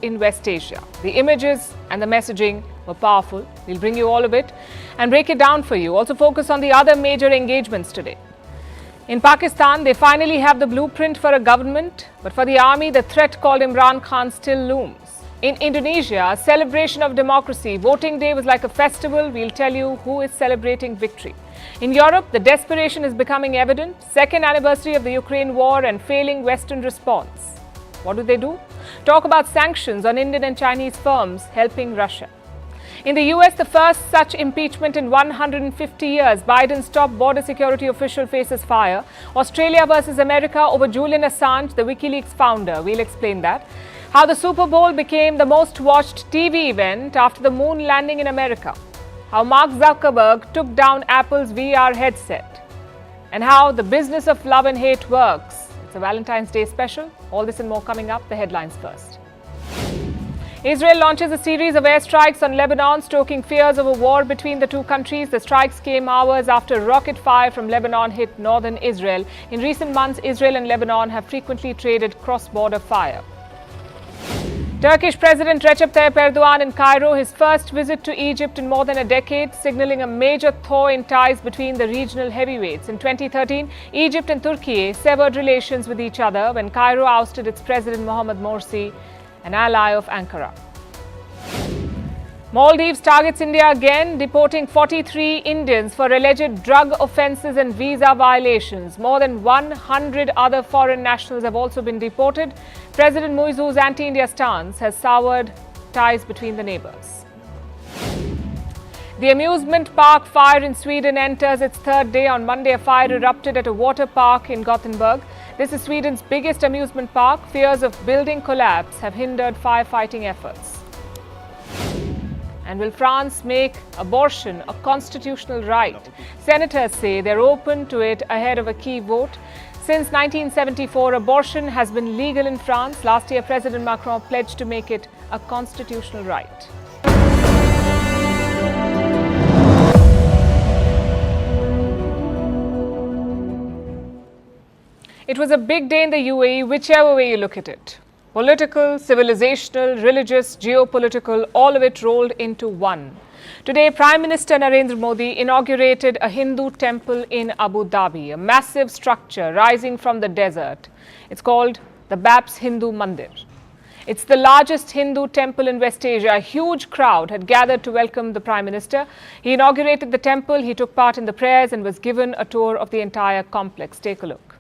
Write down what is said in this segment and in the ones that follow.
in West Asia. The images and the messaging were powerful. We'll bring you all of it and break it down for you. Also focus on the other major engagements today. In Pakistan, they finally have the blueprint for a government, but for the army, the threat called Imran Khan still looms. In Indonesia, a celebration of democracy. Voting day was like a festival. We'll tell you who is celebrating victory. In Europe, the desperation is becoming evident. Second anniversary of the Ukraine war and failing Western response. What do? Talk about sanctions on Indian and Chinese firms helping Russia. In the US, the first such impeachment in 150 years. Biden's top border security official faces fire. Australia versus America over Julian Assange, the WikiLeaks founder. We'll explain that. How the Super Bowl became the most watched TV event after the moon landing in America. How Mark Zuckerberg took down Apple's VR headset. And how the business of love and hate works. It's a Valentine's Day special. All this and more coming up. The headlines first. Israel launches a series of airstrikes on Lebanon, stoking fears of a war between the two countries. The strikes came hours after rocket fire from Lebanon hit northern Israel. In recent months, Israel and Lebanon have frequently traded cross-border fire. Turkish President Recep Tayyip Erdogan in Cairo, his first visit to Egypt in more than a decade, signaling a major thaw in ties between the regional heavyweights. In 2013, Egypt and Turkey severed relations with each other when Cairo ousted its president Mohamed Morsi, an ally of Ankara. Maldives targets India again, deporting 43 Indians for alleged drug offences and visa violations. More than 100 other foreign nationals have also been deported. President Muizzu's anti-India stance has soured ties between the neighbours. The amusement park fire in Sweden enters its third day. On Monday, a fire erupted at a water park in Gothenburg. This is Sweden's biggest amusement park. Fears of building collapse have hindered firefighting efforts. And will France make abortion a constitutional right? Senators say they're open to it ahead of a key vote. Since 1974, abortion has been legal in France. Last year, President Macron pledged to make it a constitutional right. It was a big day in the UAE, whichever way you look at it. Political, civilizational, religious, geopolitical, all of it rolled into one. Today, Prime Minister Narendra Modi inaugurated a Hindu temple in Abu Dhabi, a massive structure rising from the desert. It's called the BAPS Hindu Mandir. It's the largest Hindu temple in West Asia. A huge crowd had gathered to welcome the Prime Minister. He inaugurated the temple, he took part in the prayers and was given a tour of the entire complex. Take a look.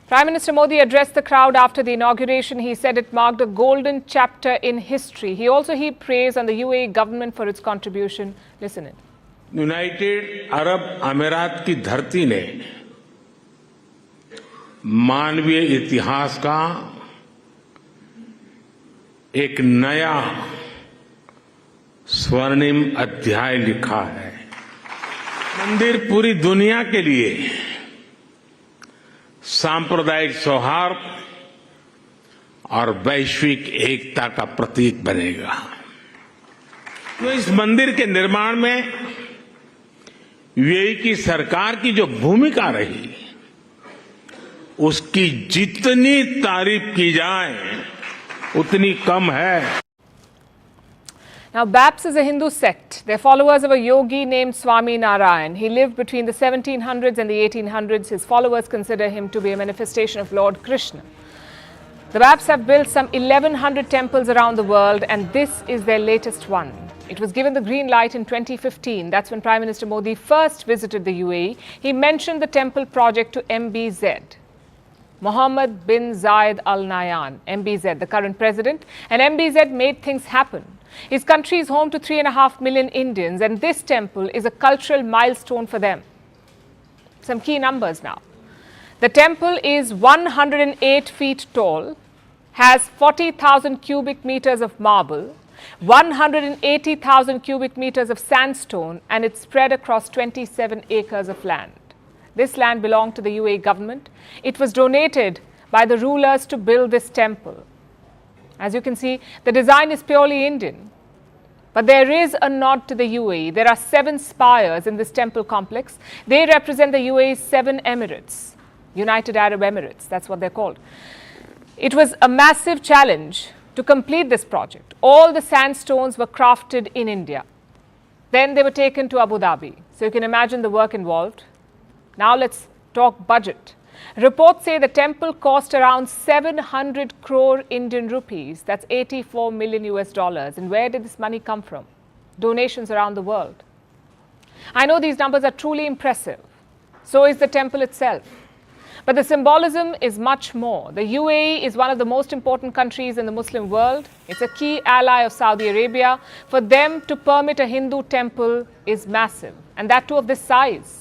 Prime Minister Modi addressed the crowd after the inauguration. He said it marked a golden chapter in history. He also heaped praise on the UAE government for its contribution. Listen in. United Arab अमीरात की धरती ने मानवीय इतिहास का एक नया स्वर्णिम अध्याय लिखा है। मंदिर पूरी दुनिया के लिए सांप्रदायिक सौहार्द और वैश्विक एकता का प्रतीक बनेगा। तो इस मंदिर के निर्माण में यूएई की सरकार की जो भूमिका रही, उसकी जितनी तारीफ की जाए उतनी कम है। Now, BAPS is a Hindu sect. They're followers of a yogi named Swami Narayan. He lived between the 1700s and the 1800s. His followers consider him to be a manifestation of Lord Krishna. The BAPS have built some 1,100 temples around the world, and this is their latest one. It was given the green light in 2015. That's when Prime Minister Modi first visited the UAE. He mentioned the temple project to MBZ. Mohammed bin Zayed Al Nahyan, MBZ, the current president, and MBZ made things happen. His country is home to 3.5 million Indians, and this temple is a cultural milestone for them. Some key numbers now. The temple is 108 feet tall, has 40,000 cubic meters of marble, 180,000 cubic meters of sandstone, and it's spread across 27 acres of land. This land belonged to the UAE government. It was donated by the rulers to build this temple. As you can see, the design is purely Indian. But there is a nod to the UAE. There are 7 spires in this temple complex. They represent the UAE's 7 emirates, United Arab Emirates, that's what they're called. It was a massive challenge to complete this project. All the sandstones were crafted in India. Then they were taken to Abu Dhabi. So you can imagine the work involved. Now let's talk budget. Reports say the temple cost around 700 crore Indian rupees. That's 84 million US dollars. And where did this money come from? Donations around the world. I know these numbers are truly impressive. So is the temple itself. But the symbolism is much more. The UAE is one of the most important countries in the Muslim world. It's a key ally of Saudi Arabia. For them to permit a Hindu temple is massive, and that too of this size.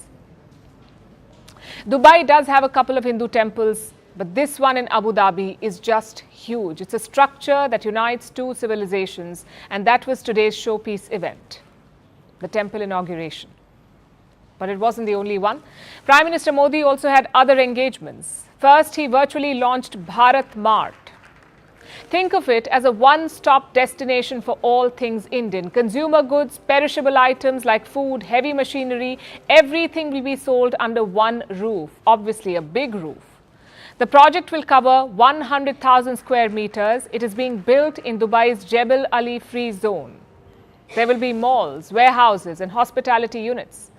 Dubai does have a couple of Hindu temples, but this one in Abu Dhabi is just huge. It's a structure that unites 2 civilizations, and that was today's showpiece event, the temple inauguration. But it wasn't the only one. Prime Minister Modi also had other engagements. First, he virtually launched Bharat Mart. Think of it as a one-stop destination for all things Indian. Consumer goods, perishable items like food, heavy machinery, everything will be sold under one roof. Obviously, a big roof. The project will cover 100,000 square meters. It is being built in Dubai's Jebel Ali Free Zone. There will be malls, warehouses, and hospitality units.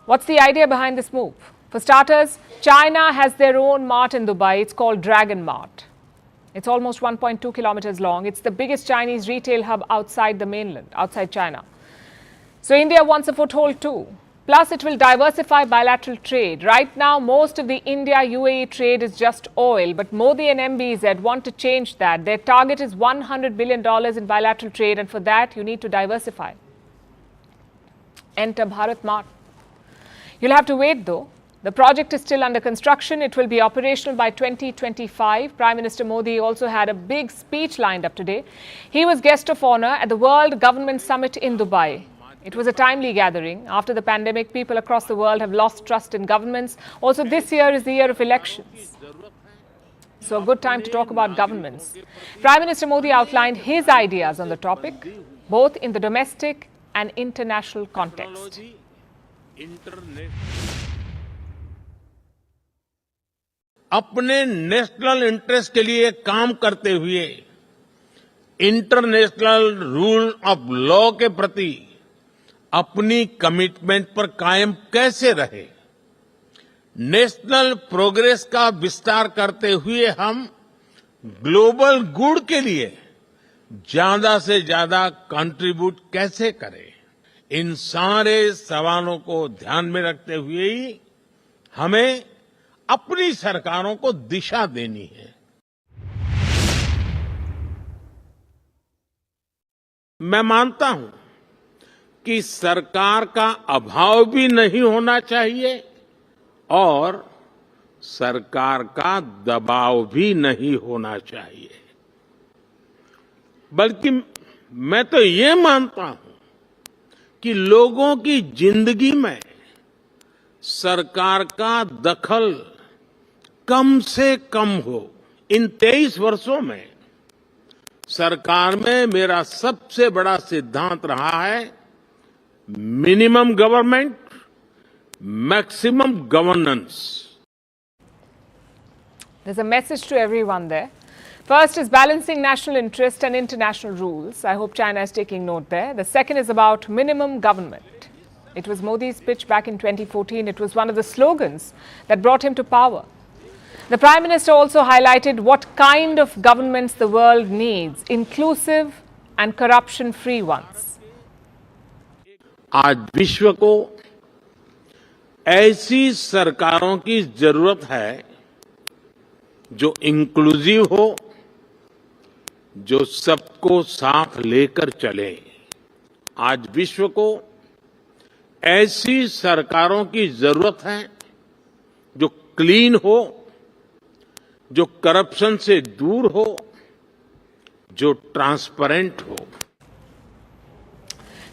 What's the idea behind this move? For starters, China has their own mart in Dubai. It's called Dragon Mart. It's almost 1.2 kilometers long. It's the biggest Chinese retail hub outside the mainland, outside China. So India wants a foothold too. Plus, it will diversify bilateral trade. Right now, most of the India-UAE trade is just oil, but Modi and MBZ want to change that. Their target is $100 billion in bilateral trade, and for that, you need to diversify. Enter Bharat Mart. You'll have to wait though. The project is still under construction. It will be operational by 2025. Prime Minister Modi also had a big speech lined up today. He was guest of honor at the World Government Summit in Dubai. It was a timely gathering. After the pandemic, people across the world have lost trust in governments. Also, this year is the year of elections. So a good time to talk about governments. Prime Minister Modi outlined his ideas on the topic, both in the domestic and international context. अपने national interest के लिए काम करते हुए international rule of law के प्रति अपनी commitment पर कायम कैसे रहे, नेशनल प्रोग्रेस का विस्तार करते हुए हम ग्लोबल गुड के लिए ज्यादा से ज्यादा कंट्रीब्यूट कैसे करें, इन सारे सवालों को ध्यान में रखते हुए ही हमें अपनी सरकारों को दिशा देनी है। मैं मानता हूं कि सरकार का अभाव भी नहीं होना चाहिए और सरकार का दबाव भी नहीं होना चाहिए, बल्कि मैं तो ये मानता हूं कि लोगों की जिंदगी में सरकार का दखल कम से कम हो। इन 23 वर्षों में सरकार में मेरा सबसे बड़ा सिद्धांत रहा है minimum government, maximum governance. There's a message to everyone there. First is balancing national interest and international rules. I hope China is taking note there. The second is about minimum government. It was Modi's pitch back in 2014. It was one of the slogans that brought him to power. The Prime Minister also highlighted what kind of governments the world needs, inclusive and corruption-free ones. आज विश्व को ऐसी सरकारों की जरूरत है जो inclusive हो, जो सबको साथ लेकर चले। आज विश्व को ऐसी सरकारों की जरूरत है जो क्लीन हो, जो करप्शन से दूर हो, जो ट्रांसपेरेंट हो।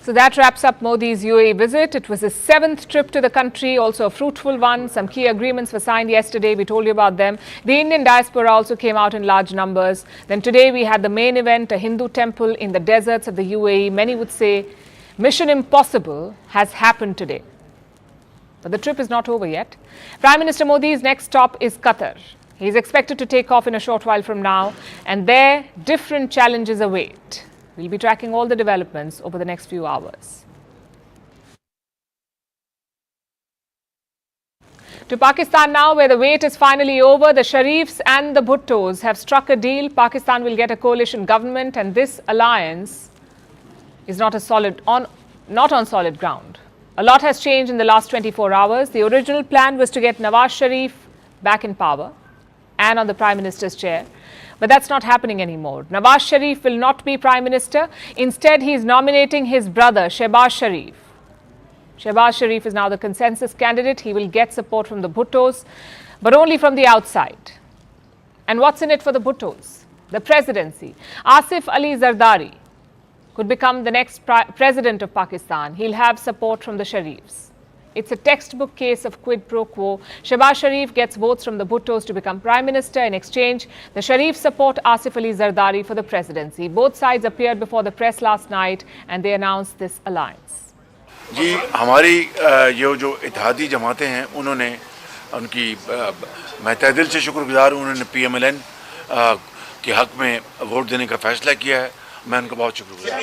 So that wraps up Modi's UAE visit. It was his 7th trip to the country, also a fruitful one. Some key agreements were signed yesterday. We told you about them. The Indian diaspora also came out in large numbers. Then today we had the main event, a Hindu temple in the deserts of the UAE. Many would say mission impossible has happened today. But the trip is not over yet. Prime Minister Modi's next stop is Qatar. He is expected to take off in a short while from now, and there different challenges await. We'll be tracking all the developments over the next few hours. To Pakistan now, where the wait is finally over. The Sharifs and the Bhuttos have struck a deal. Pakistan will get a coalition government, and this alliance is not on solid ground. A lot has changed in the last 24 hours. The original plan was to get Nawaz Sharif back in power and on the Prime Minister's chair. But that's not happening anymore. Nawaz Sharif will not be Prime Minister. Instead, he is nominating his brother, Shehbaz Sharif. Shehbaz Sharif is now the consensus candidate. He will get support from the Bhuttos, but only from the outside. And what's in it for the Bhuttos? The presidency. Asif Ali Zardari could become the next president of Pakistan. He'll have support from the Sharifs. It's a textbook case of quid pro quo. Shehbaz Sharif gets votes from the Bhuttos to become Prime Minister. In exchange, the Sharifs support Asif Ali Zardari for the presidency. Both sides appeared before the press last night and they announced this alliance. जी हमारी ये जो इत्तेहादी जमातें हैं उन्होंने उनकी मैं तहे दिल से शुक्रगुजार हूँ, उन्होंने PMLN के हक में वोट देने का फैसला किया है। मैं उनका बहुत शुक्रगुजार।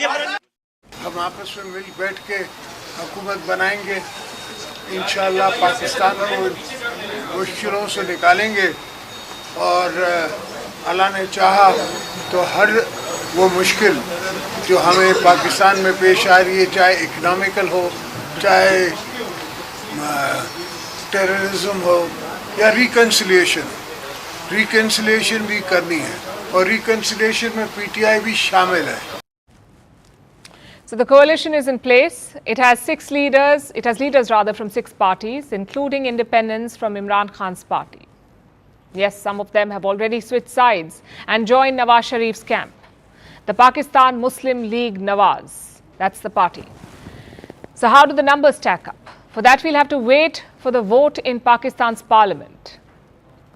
हम आपस में मिल बैठ के हुकूमत बनाएंगे, इंशाअल्लाह पाकिस्तान को मुश्किलों से निकालेंगे और अल्लाह ने चाहा तो हर वो मुश्किल जो हमें पाकिस्तान में पेश आ रही है, चाहे इकोनॉमिकल हो, चाहे टेररिज्म हो या रिकन्सिलिएशन भी करनी है और रिकन्सिलिएशन में PTI भी शामिल है। So the coalition is in place. It has leaders from 6 parties, including independents from Imran Khan's party. Yes, some of them have already switched sides and joined Nawaz Sharif's camp. The Pakistan Muslim League Nawaz, that's the party. So how do the numbers stack up? For that, we'll have to wait for the vote in Pakistan's parliament.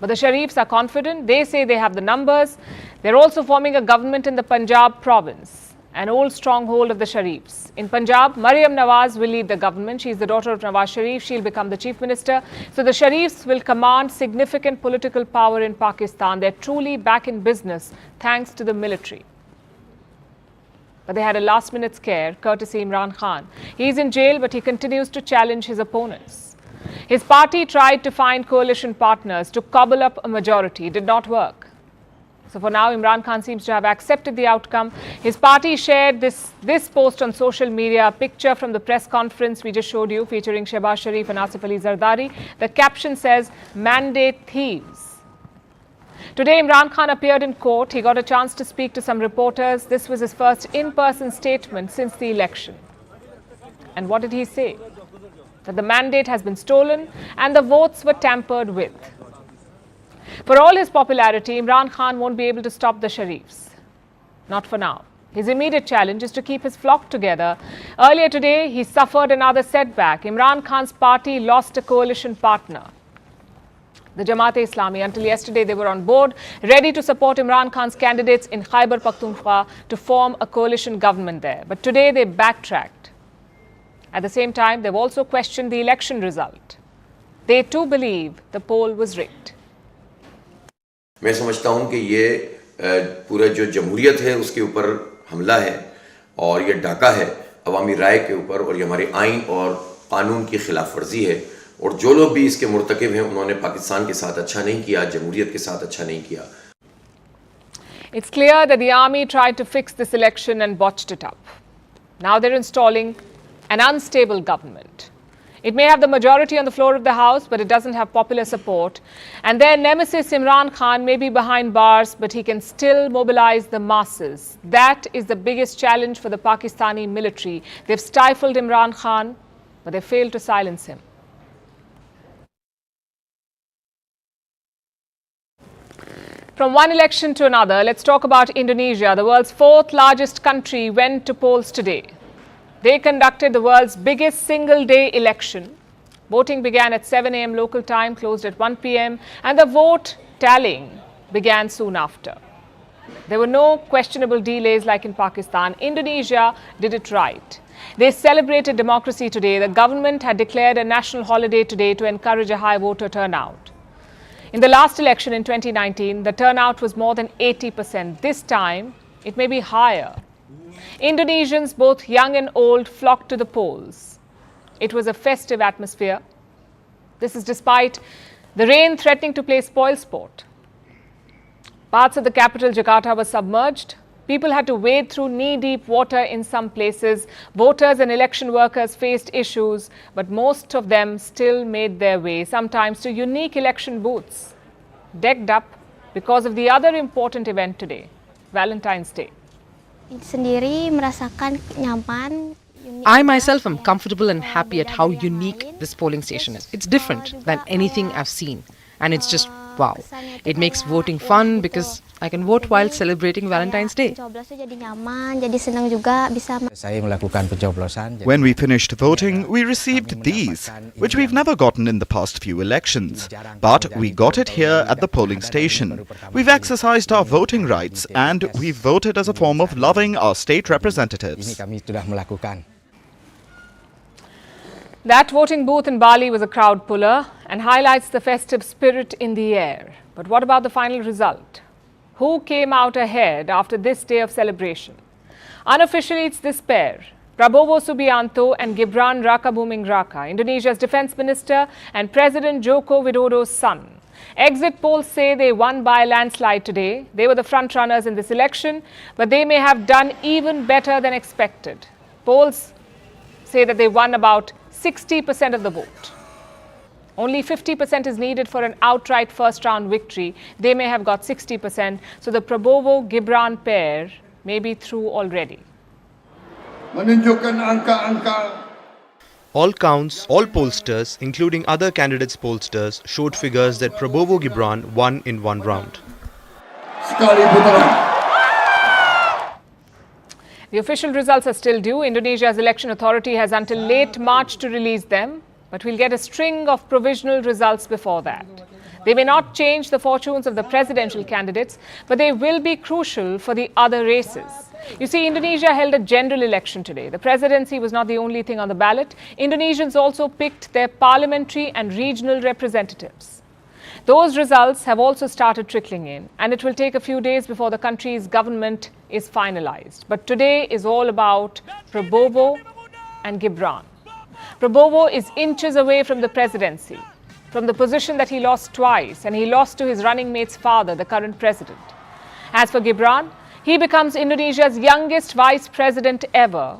But the Sharifs are confident. They say they have the numbers. They're also forming a government in the Punjab province, an old stronghold of the Sharifs. In Punjab, Maryam Nawaz will lead the government. She is the daughter of Nawaz Sharif. She'll become the chief minister. So the Sharifs will command significant political power in Pakistan. They're truly back in business thanks to the military. But they had a last-minute scare, courtesy Imran Khan. He's in jail, but he continues to challenge his opponents. His party tried to find coalition partners to cobble up a majority. It did not work. So for now, Imran Khan seems to have accepted the outcome. His party shared this post on social media, a picture from the press conference we just showed you, featuring Shehbaz Sharif and Asif Ali Zardari. The caption says, "Mandate thieves." Today, Imran Khan appeared in court. He got a chance to speak to some reporters. This was his first in-person statement since the election. And what did he say? That the mandate has been stolen and the votes were tampered with. For all his popularity, Imran Khan won't be able to stop the Sharifs. Not for now. His immediate challenge is to keep his flock together. Earlier today, he suffered another setback. Imran Khan's party lost a coalition partner, the Jamaat-e-Islami. Until yesterday, they were on board, ready to support Imran Khan's candidates in Khyber Pakhtunkhwa to form a coalition government there. But today, they backtracked. At the same time, they've also questioned the election result. They too believe the poll was rigged. मैं समझता हूं कि ये पूरा जो जमहूरियत है उसके ऊपर हमला है और ये डाका है अवामी राय के ऊपर, और ये हमारे आइन और कानून की खिलाफ वर्जी है। और जो लोग भी इसके मुर्तकिब हैं उन्होंने पाकिस्तान के साथ अच्छा नहीं किया, जमहूरियत के साथ अच्छा नहीं किया। It's clear that the army tried to fix this election and botched it up. Now they're installing an unstable government. It may have the majority on the floor of the House, but it doesn't have popular support. And their nemesis Imran Khan may be behind bars, but he can still mobilize the masses. That is the biggest challenge for the Pakistani military. They've stifled Imran Khan, but they failed to silence him. From one election to another, let's talk about Indonesia. The world's fourth largest country went to polls today. They conducted the world's biggest single-day election. Voting began at 7 a.m. local time, closed at 1 p.m. and the vote tallying began soon after. There were no questionable delays like in Pakistan. Indonesia did it right. They celebrated democracy today. The government had declared a national holiday today to encourage a high voter turnout. In the last election in 2019, the turnout was more than 80%. This time, it may be higher. Indonesians, both young and old, flocked to the polls. It was a festive atmosphere. This is despite the rain threatening to play spoilsport. Parts of the capital, Jakarta, were submerged. People had to wade through knee-deep water in some places. Voters and election workers faced issues, but most of them still made their way, sometimes to unique election booths, decked up because of the other important event today, Valentine's Day. I myself am comfortable and happy at how unique this polling station is. It's different than anything I've seen. And it's just wow. It makes voting fun because I can vote while celebrating Valentine's Day. When we finished voting, we received these, which we've never gotten in the past few elections. But we got it here at the polling station. We've exercised our voting rights and we've voted as a form of loving our state representatives. That voting booth in Bali was a crowd puller and highlights the festive spirit in the air. But what about the final result? Who came out ahead after this day of celebration? Unofficially, it's this pair, Prabowo Subianto and Gibran Rakabuming Raka, Indonesia's defense minister and President Joko Widodo's son. Exit polls say they won by a landslide today. They were the front runners in this election, but they may have done even better than expected. Polls say that they won about 60% of the vote. Only 50% is needed for an outright first-round victory. They may have got 60%, so the Prabowo-Gibran pair may be through already. All counts, all pollsters, including other candidates' pollsters, showed figures that Prabowo-Gibran won in one round. The official results are still due. Indonesia's election authority has until late March to release them, but we'll get a string of provisional results before that. They may not change the fortunes of the presidential candidates, but they will be crucial for the other races. You see, Indonesia held a general election today. The presidency was not the only thing on the ballot. Indonesians also picked their parliamentary and regional representatives. Those results have also started trickling in, and it will take a few days before the country's government is finalized. But today is all about Prabowo and Gibran. Prabowo is inches away from the presidency, from the position that he lost twice, and he lost to his running mate's father, the current president. As for Gibran, he becomes Indonesia's youngest vice president ever.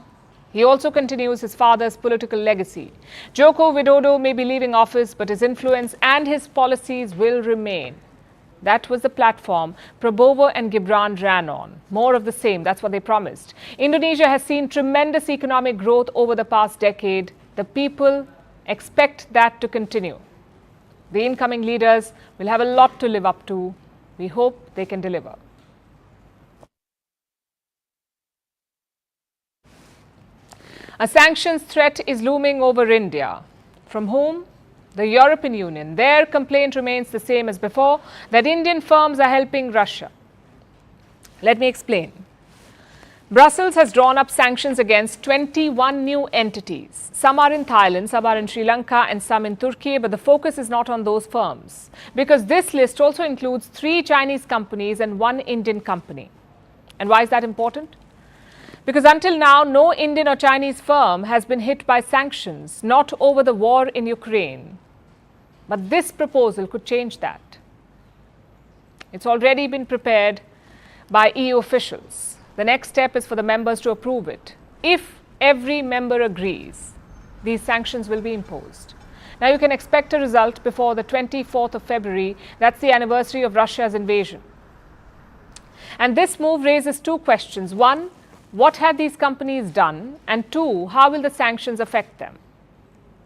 He also continues his father's political legacy. Joko Widodo may be leaving office, but his influence and his policies will remain. That was the platform Prabowo and Gibran ran on. More of the same, that's what they promised. Indonesia has seen tremendous economic growth over the past decade. The people expect that to continue. The incoming leaders will have a lot to live up to. We hope they can deliver. A sanctions threat is looming over India. From whom? The European Union. Their complaint remains the same as before, that Indian firms are helping Russia. Let me explain. Brussels has drawn up sanctions against 21 new entities. Some are in Thailand, some are in Sri Lanka, and some in Turkey, but the focus is not on those firms, because this list also includes 3 Chinese companies and 1 Indian company. And why is that important? Because until now, no Indian or Chinese firm has been hit by sanctions, not over the war in Ukraine. But this proposal could change that. It's already been prepared by EU officials. The next step is for the members to approve it. If every member agrees, these sanctions will be imposed. Now you can expect a result before the 24th of February. That's the anniversary of Russia's invasion. And this move raises 2 questions. 1, what had these companies done? And 2, how will the sanctions affect them?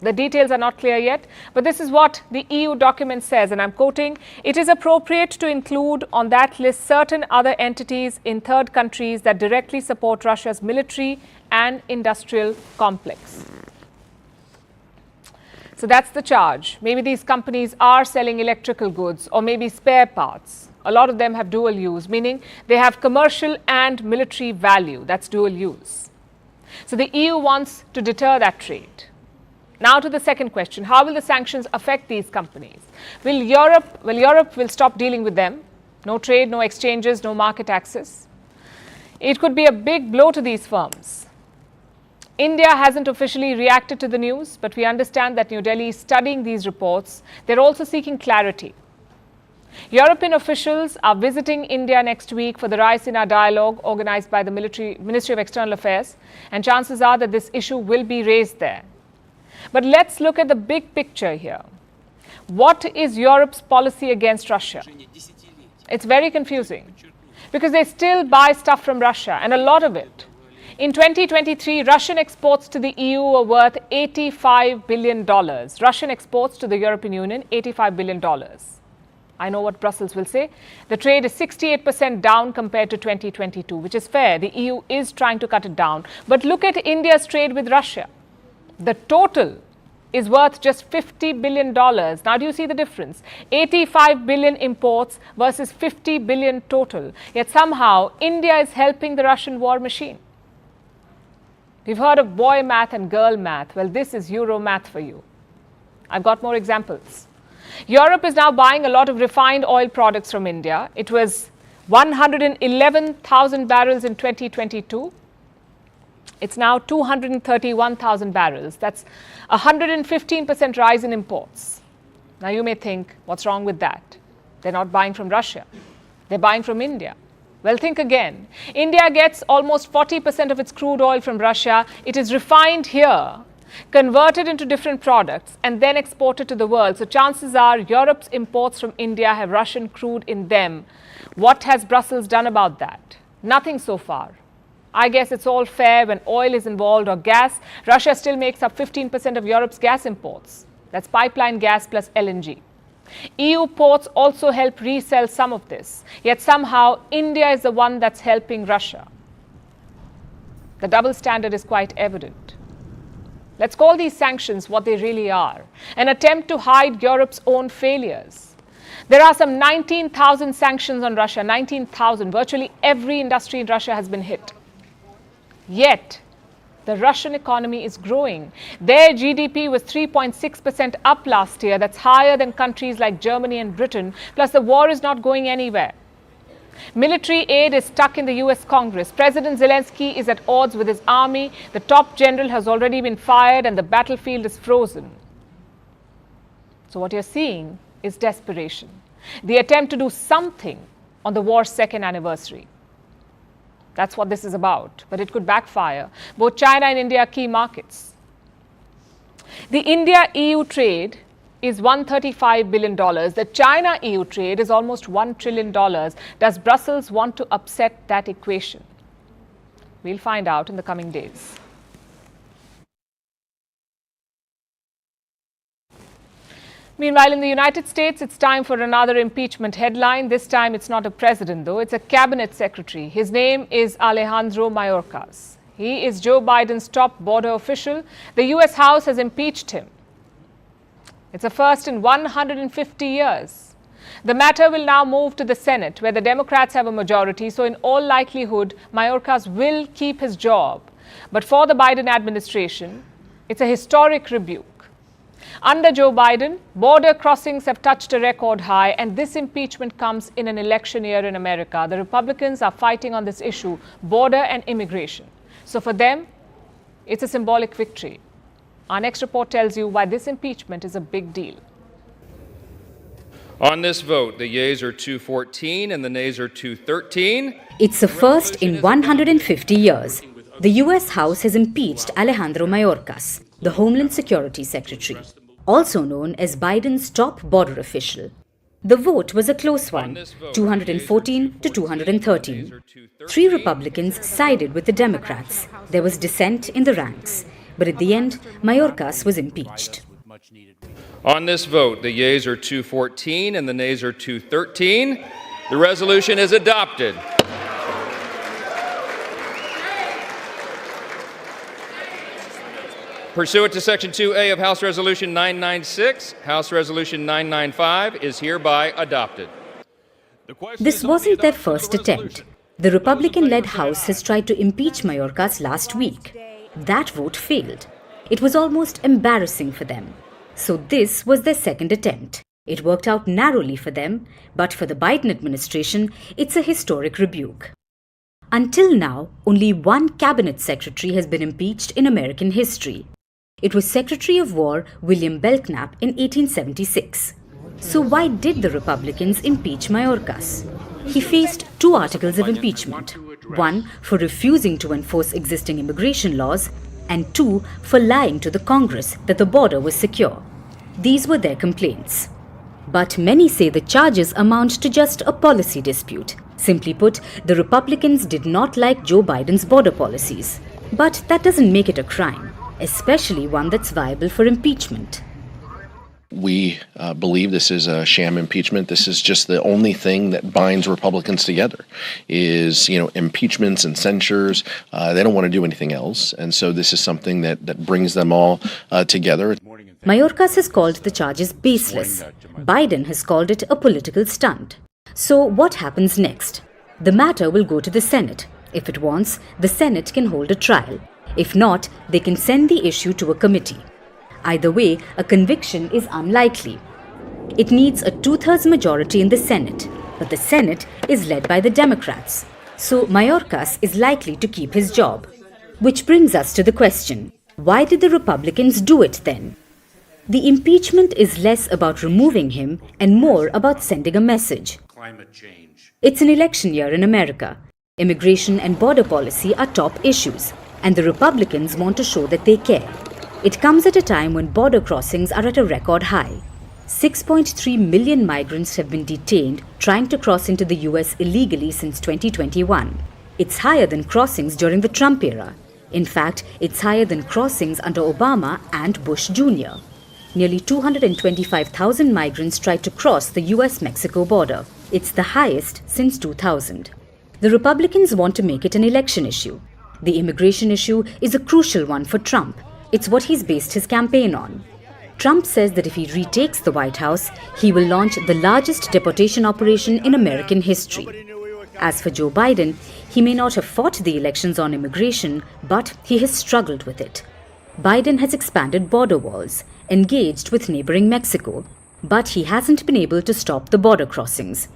The details are not clear yet, but this is what the EU document says, and I'm quoting, "It is appropriate to include on that list certain other entities in third countries that directly support Russia's military and industrial complex." So that's the charge. Maybe these companies are selling electrical goods or maybe spare parts. A lot of them have dual use, meaning they have commercial and military value. That's dual use. So the EU wants to deter that trade. Now to the second question, how will the sanctions affect these companies? Will Europe will stop dealing with them? No trade, no exchanges, no market access. It could be a big blow to these firms. India hasn't officially reacted to the news, but we understand that New Delhi is studying these reports. They're also seeking clarity. European officials are visiting India next week for the Raisina dialogue organized by the Ministry of External Affairs, and chances are that this issue will be raised there. But let's look at the big picture here. What is Europe's policy against Russia? It's very confusing because they still buy stuff from Russia, and a lot of it. In 2023, Russian exports to the EU were worth $85 billion. Russian exports to the European Union, $85 billion. I know what Brussels will say. The trade is 68% down compared to 2022, which is fair. The EU is trying to cut it down. But look at India's trade with Russia. The total is worth just $50 billion. Now, do you see the difference? 85 billion imports versus 50 billion total. Yet somehow, India is helping the Russian war machine. We've heard of boy math and girl math. Well, this is Euro math for you. I've got more examples. Europe is now buying a lot of refined oil products from India. It was 111,000 barrels in 2022. It's now 231,000 barrels. That's a 115% rise in imports. Now you may think, what's wrong with that? They're not buying from Russia. They're buying from India. Well, think again. India gets almost 40% of its crude oil from Russia. It is refined here, converted into different products, and then exported to the world. So chances are Europe's imports from India have Russian crude in them. What has Brussels done about that? Nothing so far. I guess it's all fair when oil is involved or gas. Russia still makes up 15% of Europe's gas imports. That's pipeline gas plus LNG. EU ports also help resell some of this. Yet somehow India is the one that's helping Russia. The double standard is quite evident. Let's call these sanctions what they really are, an attempt to hide Europe's own failures. There are some 19,000 sanctions on Russia, 19,000. Virtually every industry in Russia has been hit. Yet, the Russian economy is growing. Their GDP was 3.6% up last year. That's higher than countries like Germany and Britain. Plus, the war is not going anywhere. Military aid is stuck in the US Congress. President Zelensky is at odds with his army. The top general has already been fired and the battlefield is frozen. So what you're seeing is desperation. The attempt to do something on the war's second anniversary. That's what this is about, but it could backfire. Both China and India are key markets. The India-EU trade is $135 billion. The China-EU trade is almost $1 trillion. Does Brussels want to upset that equation? We'll find out in the coming days. Meanwhile, in the United States, it's time for another impeachment headline. This time, it's not a president, though. It's a cabinet secretary. His name is Alejandro Mayorkas. He is Joe Biden's top border official. The U.S. House has impeached him. It's a first in 150 years. The matter will now move to the Senate, where the Democrats have a majority. So in all likelihood, Mayorkas will keep his job. But for the Biden administration, it's a historic rebuke. Under Joe Biden, border crossings have touched a record high, and this impeachment comes in an election year in America. The Republicans are fighting on this issue, border and immigration. So for them, it's a symbolic victory. Our next report tells you why this impeachment is a big deal. On this vote, the yeas are 214 and the nays are 213. It's a first in 150 years. The U.S. House has impeached Alejandro Mayorkas, the Homeland Security Secretary, also known as Biden's top border official. The vote was a close one, 214 to 213. 3 Republicans sided with the Democrats. There was dissent in the ranks. But at the end, Mayorkas was impeached. On this vote, the yeas are 214 and the nays are 213. The resolution is adopted. Pursuant to Section 2A of House Resolution 996, House Resolution 995 is hereby adopted. This wasn't their first attempt. The Republican-led House has tried to impeach Mayorkas last week. That vote failed. It was almost embarrassing for them. So this was their second attempt. It worked out narrowly for them, but for the Biden administration, it's a historic rebuke. Until now, only one cabinet secretary has been impeached in American history. It was Secretary of War William Belknap in 1876. So why did the Republicans impeach Mayorkas? He faced 2 articles of impeachment. 1 for refusing to enforce existing immigration laws, and 2 for lying to the Congress that the border was secure. These were their complaints. But many say the charges amount to just a policy dispute. Simply put, the Republicans did not like Joe Biden's border policies. But that doesn't make it a crime, especially one that's viable for impeachment. We believe this is a sham impeachment. This is just the only thing that binds Republicans together is, impeachments and censures. They don't want to do anything else. And so this is something that brings them all together. Mayorkas has called the charges baseless. Biden has called it a political stunt. So what happens next? The matter will go to the Senate. If it wants, the Senate can hold a trial. If not, they can send the issue to a committee. Either way, a conviction is unlikely. It needs a 2/3 majority in the Senate, but the Senate is led by the Democrats. So Mayorkas is likely to keep his job. Which brings us to the question, why did the Republicans do it then? The impeachment is less about removing him and more about sending a message. Climate change. It's an election year in America. Immigration and border policy are top issues, and the Republicans want to show that they care. It comes at a time when border crossings are at a record high. 6.3 million migrants have been detained trying to cross into the US illegally since 2021. It's higher than crossings during the Trump era. In fact, it's higher than crossings under Obama and Bush Jr. Nearly 225,000 migrants tried to cross the US-Mexico border. It's the highest since 2000. The Republicans want to make it an election issue. The immigration issue is a crucial one for Trump. It's what he's based his campaign on. Trump says that if he retakes the White House, he will launch the largest deportation operation in American history. As for Joe Biden, he may not have fought the elections on immigration, but he has struggled with it. Biden has expanded border walls, engaged with neighboring Mexico, but he hasn't been able to stop the border crossings.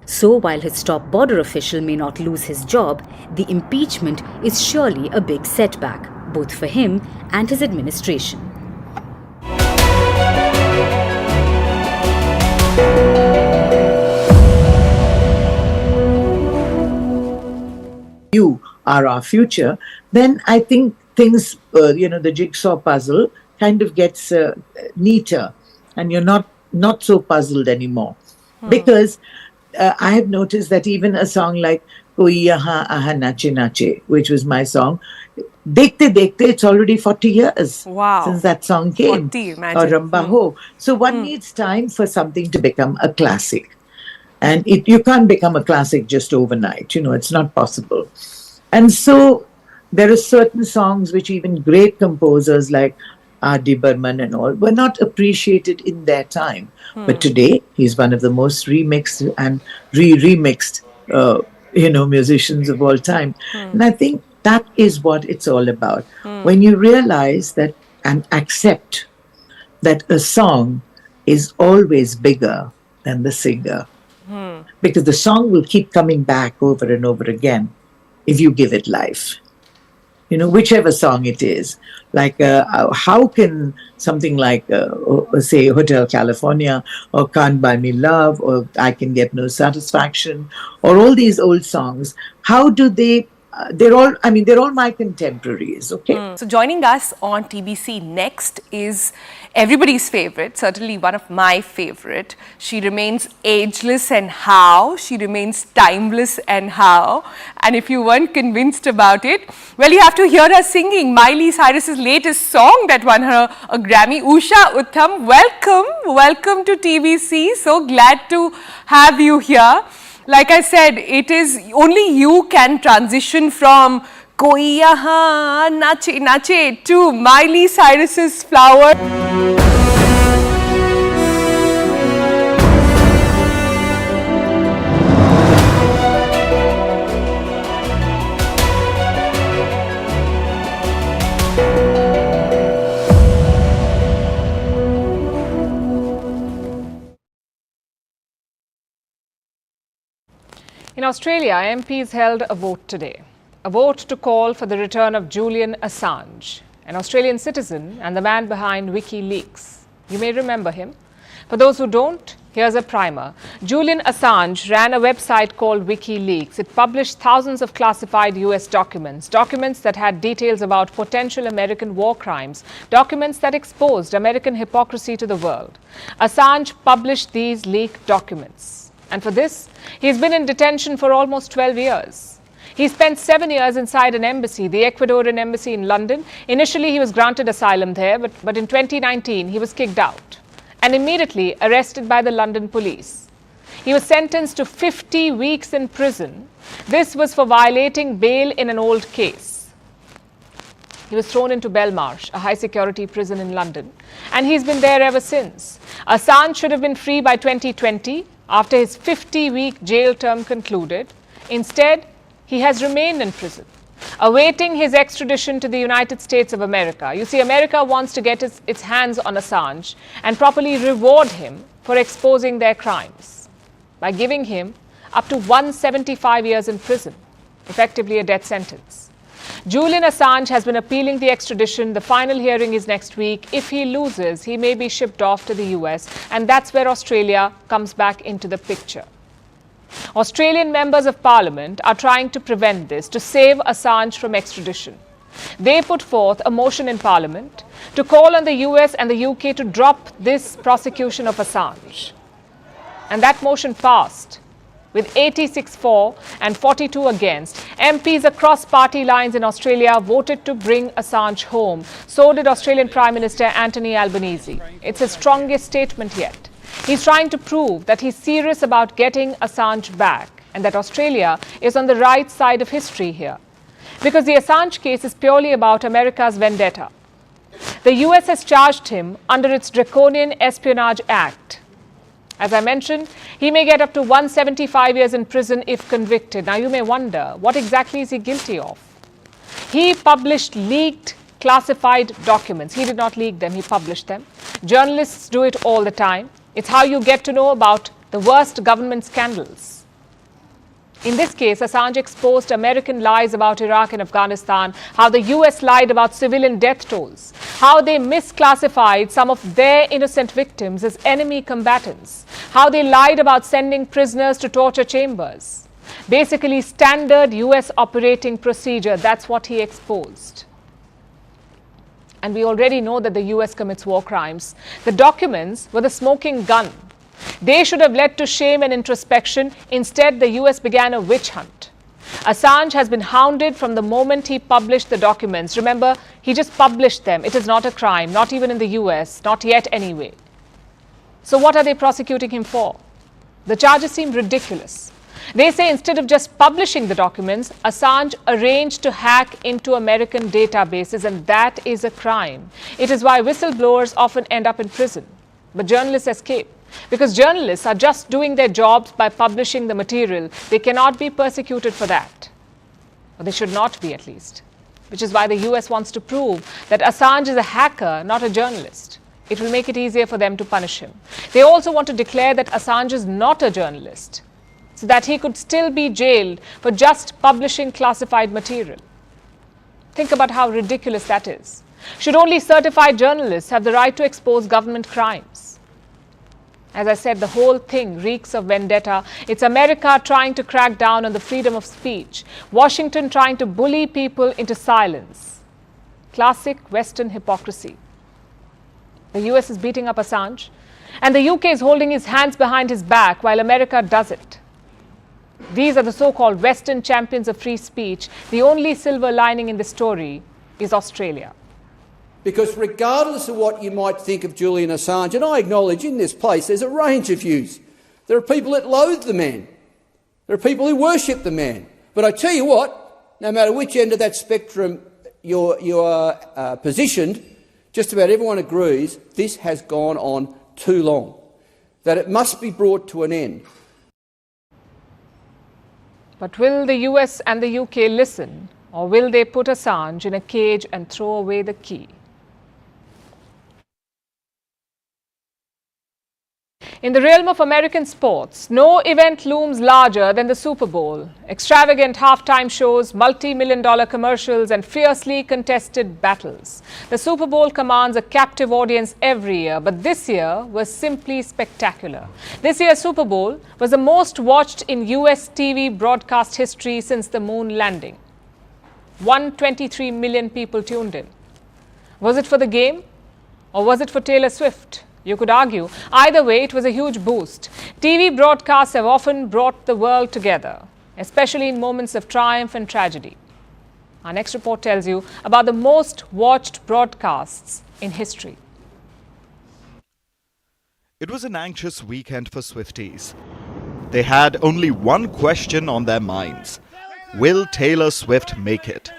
So while his top border official may not lose his job, the impeachment is surely a big setback, both for him and his administration. You are our future, then I think things, the jigsaw puzzle kind of gets neater, and you're not so puzzled anymore. Because I have noticed that even a song like Koi Yahan Aha Nache Nache, which was my song, Dekhte Dekhte, it's already 40 years since that song came. 40, imagine. Or Ramba Ho. So one needs time for something to become a classic. And you can't become a classic just overnight, it's not possible. And so there are certain songs which even great composers like R.D. Burman and all were not appreciated in their time. But today, he's one of the most remixed and re-remixed, musicians of all time. And I think that is what it's all about. When you realize that and accept that a song is always bigger than the singer. Because the song will keep coming back over and over again if you give it life. Whichever song it is. Like, how can something like, say, Hotel California, or Can't Buy Me Love, or I Can Get No Satisfaction, or all these old songs, how do they they're all my contemporaries, okay? So joining us on TBC next is everybody's favorite, certainly one of my favorite. She remains ageless and how, she remains timeless and how. And if you weren't convinced about it, well, you have to hear her singing Miley Cyrus's latest song that won her a Grammy. Usha Uttam, welcome to TBC. So glad to have you here. Like I said, it is only you can transition from Koi Yahan Nache Nache to Miley Cyrus's Flower. In Australia, MPs held a vote today. A vote to call for the return of Julian Assange, an Australian citizen and the man behind WikiLeaks. You may remember him. For those who don't, here's a primer. Julian Assange ran a website called WikiLeaks. It published thousands of classified US documents that had details about potential American war crimes, documents that exposed American hypocrisy to the world. Assange published these leaked documents. And for this, he's been in detention for almost 12 years. He spent 7 years inside an embassy, the Ecuadorian embassy in London. Initially, he was granted asylum there, but in 2019, he was kicked out and immediately arrested by the London police. He was sentenced to 50 weeks in prison. This was for violating bail in an old case. He was thrown into Belmarsh, a high-security prison in London, and he's been there ever since. Assange should have been free by 2020, after his 50-week jail term concluded. Instead, he has remained in prison, awaiting his extradition to the United States of America. You see, America wants to get its hands on Assange and properly reward him for exposing their crimes by giving him up to 175 years in prison, effectively a death sentence. Julian Assange has been appealing the extradition. The final hearing is next week. If he loses, he may be shipped off to the US, and that's where Australia comes back into the picture. Australian members of parliament are trying to prevent this, to save Assange from extradition. They put forth a motion in parliament to call on the US and the UK to drop this prosecution of Assange. And that motion passed with 86 for and 42 against. MPs across party lines in Australia voted to bring Assange home. So did Australian Prime Minister Anthony Albanese. It's his strongest statement yet. He's trying to prove that he's serious about getting Assange back and that Australia is on the right side of history here. Because the Assange case is purely about America's vendetta. The US has charged him under its draconian Espionage Act. As I mentioned, he may get up to 175 years in prison if convicted. Now you may wonder, what exactly is he guilty of? He published leaked, classified documents. He did not leak them, he published them. Journalists do it all the time. It's how you get to know about the worst government scandals. In this case, Assange exposed American lies about Iraq and Afghanistan, how the US lied about civilian death tolls, how they misclassified some of their innocent victims as enemy combatants, how they lied about sending prisoners to torture chambers. Basically, standard US operating procedure, that's what he exposed. And we already know that the US commits war crimes. The documents were the smoking gun. They should have led to shame and introspection. Instead, the US began a witch hunt. Assange has been hounded from the moment he published the documents. Remember, he just published them. It is not a crime, not even in the US, not yet anyway. So what are they prosecuting him for? The charges seem ridiculous. They say instead of just publishing the documents, Assange arranged to hack into American databases, and that is a crime. It is why whistleblowers often end up in prison. But journalists escape. Because journalists are just doing their jobs by publishing the material. They cannot be persecuted for that. Or they should not be, at least. Which is why the US wants to prove that Assange is a hacker, not a journalist. It will make it easier for them to punish him. They also want to declare that Assange is not a journalist, so that he could still be jailed for just publishing classified material. Think about how ridiculous that is. Should only certified journalists have the right to expose government crimes? As I said, the whole thing reeks of vendetta. It's America trying to crack down on the freedom of speech. Washington trying to bully people into silence. Classic Western hypocrisy. The US is beating up Assange, and the UK is holding his hands behind his back while America does it. These are the so-called Western champions of free speech. The only silver lining in the story is Australia. Because regardless of what you might think of Julian Assange, and I acknowledge in this place there's a range of views. There are people that loathe the man. There are people who worship the man. But I tell you what, no matter which end of that spectrum you are positioned, just about everyone agrees this has gone on too long, that it must be brought to an end. But will the US and the UK listen, or will they put Assange in a cage and throw away the key? In the realm of American sports, no event looms larger than the Super Bowl. Extravagant halftime shows, multi-million-dollar commercials and fiercely contested battles. The Super Bowl commands a captive audience every year, but this year was simply spectacular. This year's Super Bowl was the most watched in US TV broadcast history since the moon landing. 123 million people tuned in. Was it for the game, or was it for Taylor Swift? You could argue. Either way, it was a huge boost. TV broadcasts have often brought the world together, especially in moments of triumph and tragedy. Our next report tells you about the most watched broadcasts in history. It was an anxious weekend for Swifties. They had only one question on their minds. Will Taylor Swift make it?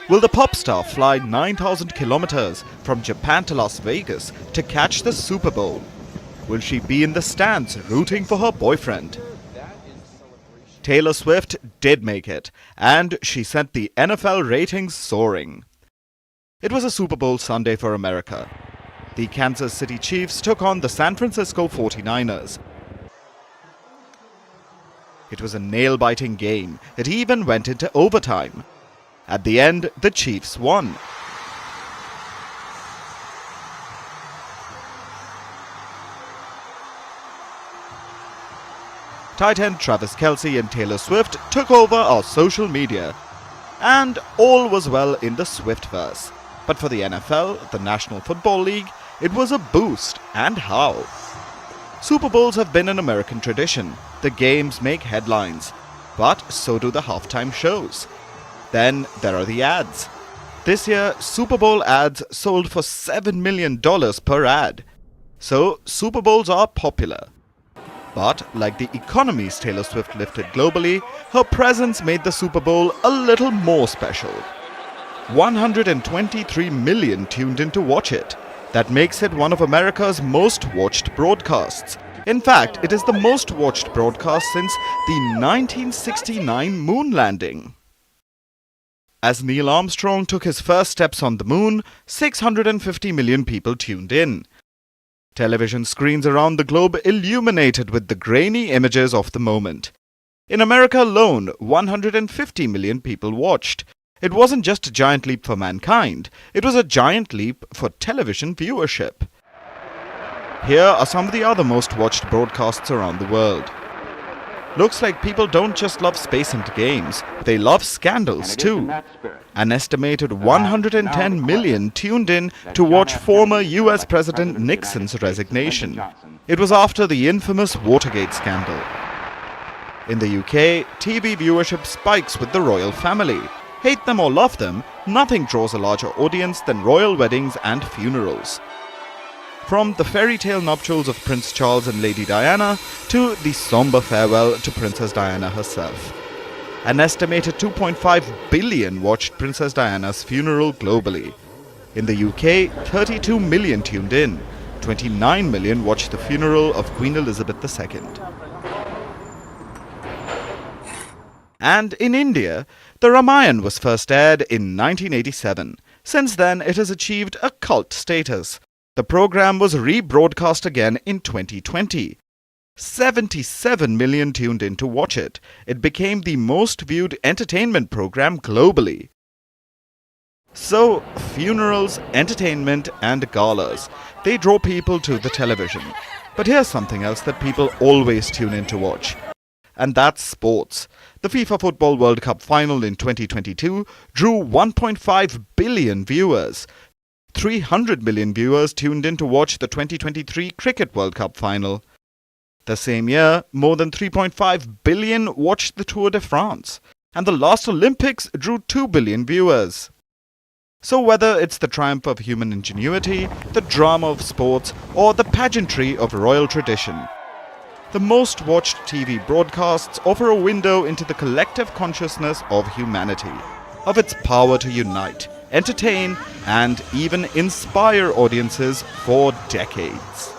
Will the pop star fly 9,000 kilometers from Japan to Las Vegas to catch the Super Bowl? Will she be in the stands rooting for her boyfriend? Taylor Swift did make it, and she sent the NFL ratings soaring. It was a Super Bowl Sunday for America. The Kansas City Chiefs took on the San Francisco 49ers. It was a nail-biting game. It even went into overtime. At the end, the Chiefs won. Tight end Travis Kelce and Taylor Swift took over our social media. And all was well in the Swiftverse. But for the NFL, the National Football League, it was a boost. And how? Super Bowls have been an American tradition. The games make headlines. But so do the halftime shows. Then there are the ads. This year, Super Bowl ads sold for $7 million per ad. So, Super Bowls are popular. But, like the economies Taylor Swift lifted globally, her presence made the Super Bowl a little more special. 123 million tuned in to watch it. That makes it one of America's most watched broadcasts. In fact, it is the most watched broadcast since the 1969 moon landing. As Neil Armstrong took his first steps on the moon, 650 million people tuned in. Television screens around the globe illuminated with the grainy images of the moment. In America alone, 150 million people watched. It wasn't just a giant leap for mankind, it was a giant leap for television viewership. Here are some of the other most watched broadcasts around the world. Looks like people don't just love space and games, they love scandals too. An estimated 110 million tuned in to watch former US President Nixon's resignation. It was after the infamous Watergate scandal. In the UK, TV viewership spikes with the royal family. Hate them or love them, nothing draws a larger audience than royal weddings and funerals. From the fairy tale nuptials of Prince Charles and Lady Diana to the somber farewell to Princess Diana herself. An estimated 2.5 billion watched Princess Diana's funeral globally. In the UK, 32 million tuned in. 29 million watched the funeral of Queen Elizabeth II. And in India, the Ramayana was first aired in 1987. Since then, it has achieved a cult status. The program was rebroadcast again in 2020. 77 million tuned in to watch it. It became the most viewed entertainment program globally. So, funerals, entertainment and galas, they draw people to the television. But here's something else that people always tune in to watch. And that's sports. The FIFA Football World Cup final in 2022 drew 1.5 billion viewers. 300 million viewers tuned in to watch the 2023 Cricket World Cup final. The same year, more than 3.5 billion watched the Tour de France. And the last Olympics drew 2 billion viewers. So whether it's the triumph of human ingenuity, the drama of sports, or the pageantry of royal tradition, the most watched TV broadcasts offer a window into the collective consciousness of humanity, of its power to unite, entertain, and even inspire audiences for decades.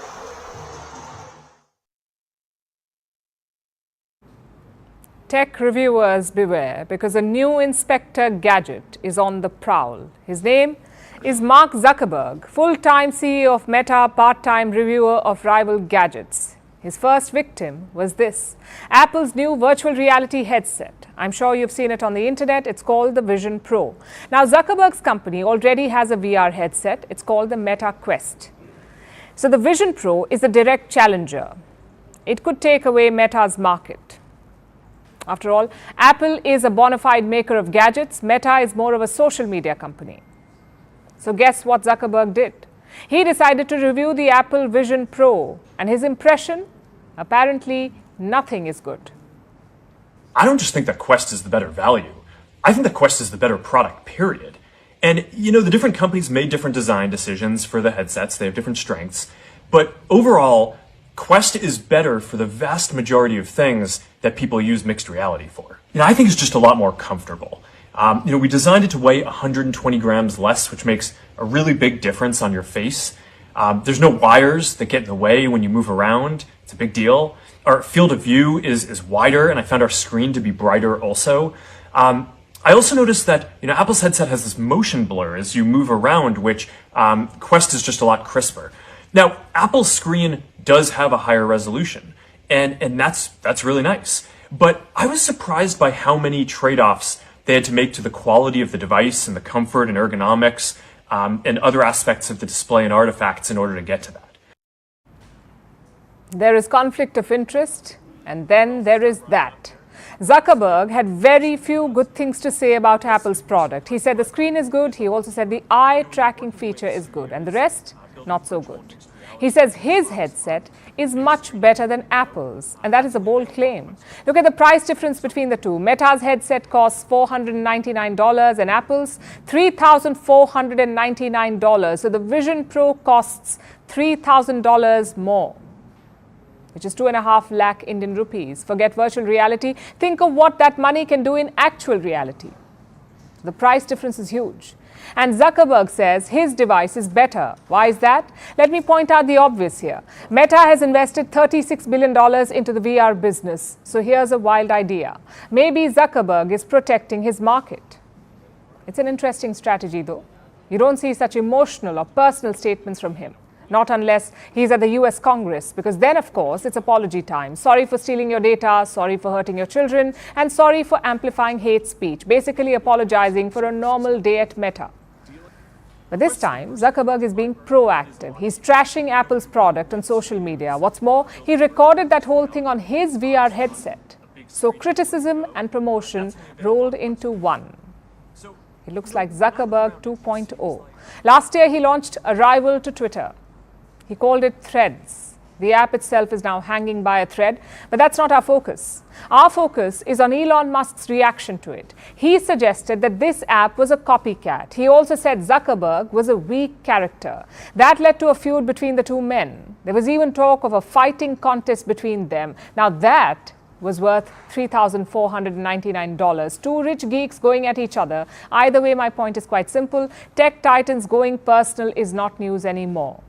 Tech reviewers beware, because a new Inspector Gadget is on the prowl. His name is Mark Zuckerberg, full-time CEO of Meta, part-time reviewer of rival gadgets. His first victim was this, Apple's new virtual reality headset. I'm sure you've seen it on the internet. It's called the Vision Pro. Now, Zuckerberg's company already has a VR headset. It's called the Meta Quest. So the Vision Pro is a direct challenger. It could take away Meta's market. After all, Apple is a bona fide maker of gadgets. Meta is more of a social media company. So guess what Zuckerberg did? He decided to review the Apple Vision Pro, and his impression? Apparently, nothing is good. I don't just think that Quest is the better value. I think that Quest is the better product, period. And, you know, the different companies made different design decisions for the headsets. They have different strengths. But overall, Quest is better for the vast majority of things that people use mixed reality for. You know, I think it's just a lot more comfortable. We designed it to weigh 120 grams less, which makes a really big difference on your face. There's no wires that get in the way when you move around. It's a big deal. Our field of view is wider, and I found our screen to be brighter also. I also noticed that, Apple's headset has this motion blur as you move around, which Quest is just a lot crisper. Now, Apple's screen does have a higher resolution, and that's really nice. But I was surprised by how many trade-offs they had to make to the quality of the device and the comfort and ergonomics and other aspects of the display and artifacts in order to get to that. There is conflict of interest, and then there is that. Zuckerberg had very few good things to say about Apple's product. He said the screen is good. He also said the eye tracking feature is good, and the rest, not so good. He says his headset is much better than Apple's, and that is a bold claim. Look at the price difference between the two. Meta's headset costs $499 and Apple's $3,499. So the Vision Pro costs $3,000 more, which is 2.5 lakh Indian rupees. Forget virtual reality. Think of what that money can do in actual reality. The price difference is huge. And Zuckerberg says his device is better. Why is that? Let me point out the obvious here. Meta has invested $36 billion into the VR business. So here's a wild idea. Maybe Zuckerberg is protecting his market. It's an interesting strategy, though. You don't see such emotional or personal statements from him. Not unless he's at the US Congress, because then, of course, it's apology time. Sorry for stealing your data, sorry for hurting your children, and sorry for amplifying hate speech. Basically apologizing for a normal day at Meta. But this time, Zuckerberg is being proactive. He's trashing Apple's product on social media. What's more, he recorded that whole thing on his VR headset. So criticism and promotion rolled into one. It looks like Zuckerberg 2.0. Last year, he launched a rival to Twitter. He called it Threads. The app itself is now hanging by a thread, but that's not our focus. Our focus is on Elon Musk's reaction to it. He suggested that this app was a copycat. He also said Zuckerberg was a weak character. That led to a feud between the two men. There was even talk of a fighting contest between them. Now that was worth $3,499. Two rich geeks going at each other. Either way, my point is quite simple. Tech titans going personal is not news anymore.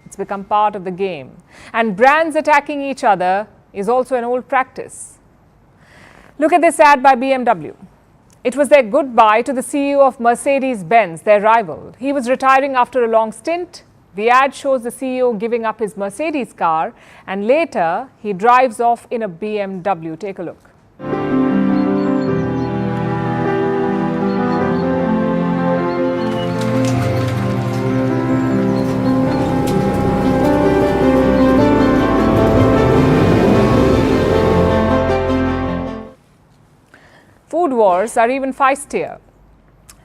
It's become part of the game. And brands attacking each other is also an old practice. Look at this ad by BMW. It was their goodbye to the CEO of Mercedes-Benz, their rival. He was retiring after a long stint. The ad shows the CEO giving up his Mercedes car, and later he drives off in a BMW. Take a look. wars are even feistier.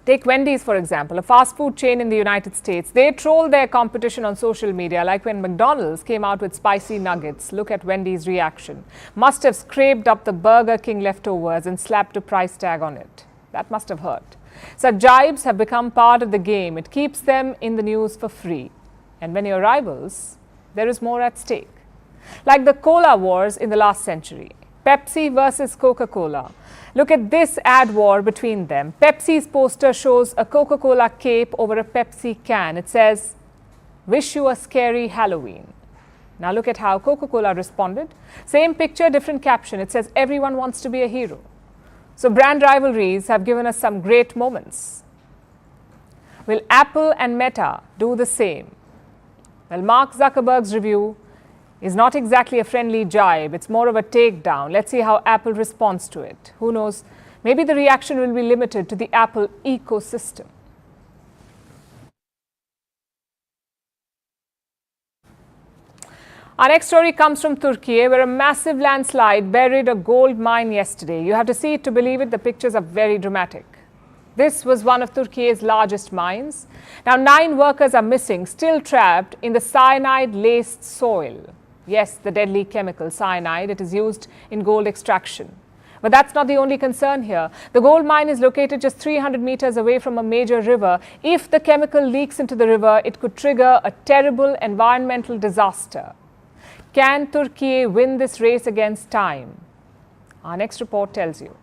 Take Wendy's, for example, a fast food chain in the United States. They troll their competition on social media, like when McDonald's came out with spicy nuggets. Look at Wendy's reaction. Must have scraped up the Burger King leftovers and slapped a price tag on it. That must have hurt. Such jibes have become part of the game. It keeps them in the news for free. And when you're rivals, there is more at stake. Like the cola wars in the last century. Pepsi versus Coca-Cola. Look at this ad war between them. Pepsi's poster shows a Coca-Cola cape over a Pepsi can. It says, "Wish you a scary Halloween." Now look at how Coca-Cola responded. Same picture, different caption. It says, "Everyone wants to be a hero." So brand rivalries have given us some great moments. Will Apple and Meta do the same? Well, Mark Zuckerberg's review is not exactly a friendly jibe. It's more of a takedown. Let's see how Apple responds to it. Who knows? Maybe the reaction will be limited to the Apple ecosystem. Our next story comes from Turkey, where a massive landslide buried a gold mine yesterday. You have to see it to believe it. The pictures are very dramatic. This was one of Turkey's largest mines. Now, 9 workers are missing, still trapped in the cyanide-laced soil. Yes, the deadly chemical cyanide. It is used in gold extraction. But that's not the only concern here. The gold mine is located just 300 meters away from a major river. If the chemical leaks into the river, it could trigger a terrible environmental disaster. Can Turkey win this race against time? Our next report tells you.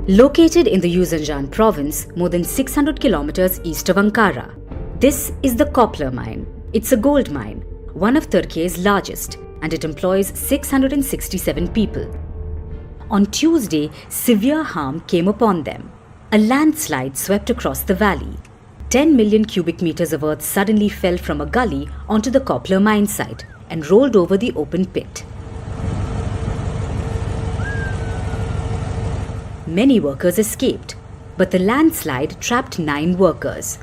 Located in the Erzincan province, more than 600 kilometers east of Ankara, this is the Copper Mine. It's a gold mine, one of Turkey's largest, and it employs 667 people. On Tuesday, severe harm came upon them. A landslide swept across the valley. 10 million cubic meters of earth suddenly fell from a gully onto the Copper mine site and rolled over the open pit. Many workers escaped, but the landslide trapped 9 workers.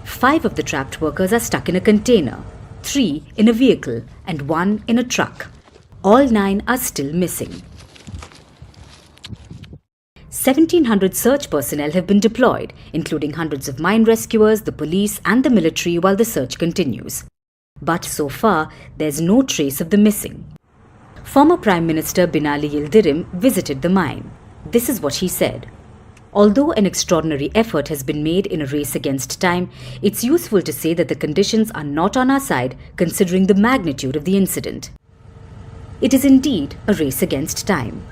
5 of the trapped workers are stuck in a container, 3 in a vehicle, and 1 in a truck. All 9 are still missing. 1,700 search personnel have been deployed, including hundreds of mine rescuers, the police, and the military, while the search continues. But so far, there's no trace of the missing. Former Prime Minister Binali Yildirim visited the mine. This is what he said. Although an extraordinary effort has been made in a race against time, it's useful to say that the conditions are not on our side considering the magnitude of the incident. It is indeed a race against time.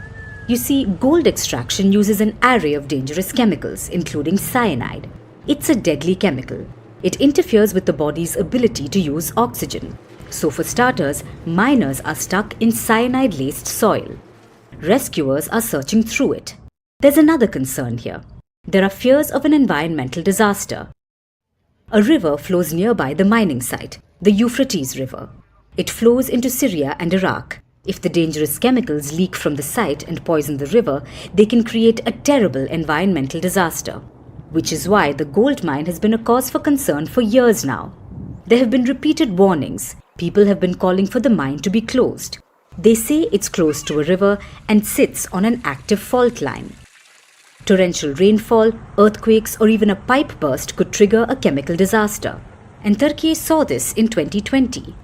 You see, gold extraction uses an array of dangerous chemicals, including cyanide. It's a deadly chemical. It interferes with the body's ability to use oxygen. So for starters, miners are stuck in cyanide-laced soil. Rescuers are searching through it. There's another concern here. There are fears of an environmental disaster. A river flows nearby the mining site, the Euphrates River. It flows into Syria and Iraq. If the dangerous chemicals leak from the site and poison the river, they can create a terrible environmental disaster, which is why the gold mine has been a cause for concern for years now. There have been repeated warnings. People have been calling for the mine to be closed. They say it's close to a river and sits on an active fault line. Torrential rainfall, earthquakes, or even a pipe burst could trigger a chemical disaster. And Turkey saw this in 2020.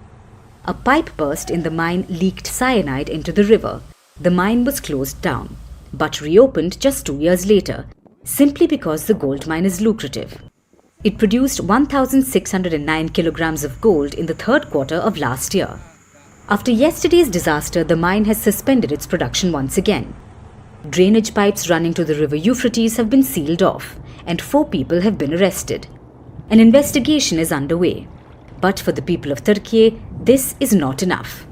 A pipe burst in the mine leaked cyanide into the river. The mine was closed down, but reopened just 2 years later, simply because the gold mine is lucrative. It produced 1,609 kilograms of gold in the third quarter of last year. After yesterday's disaster, the mine has suspended its production once again. Drainage pipes running to the river Euphrates have been sealed off, and 4 people have been arrested. An investigation is underway. But for the people of Turkey, this is not enough.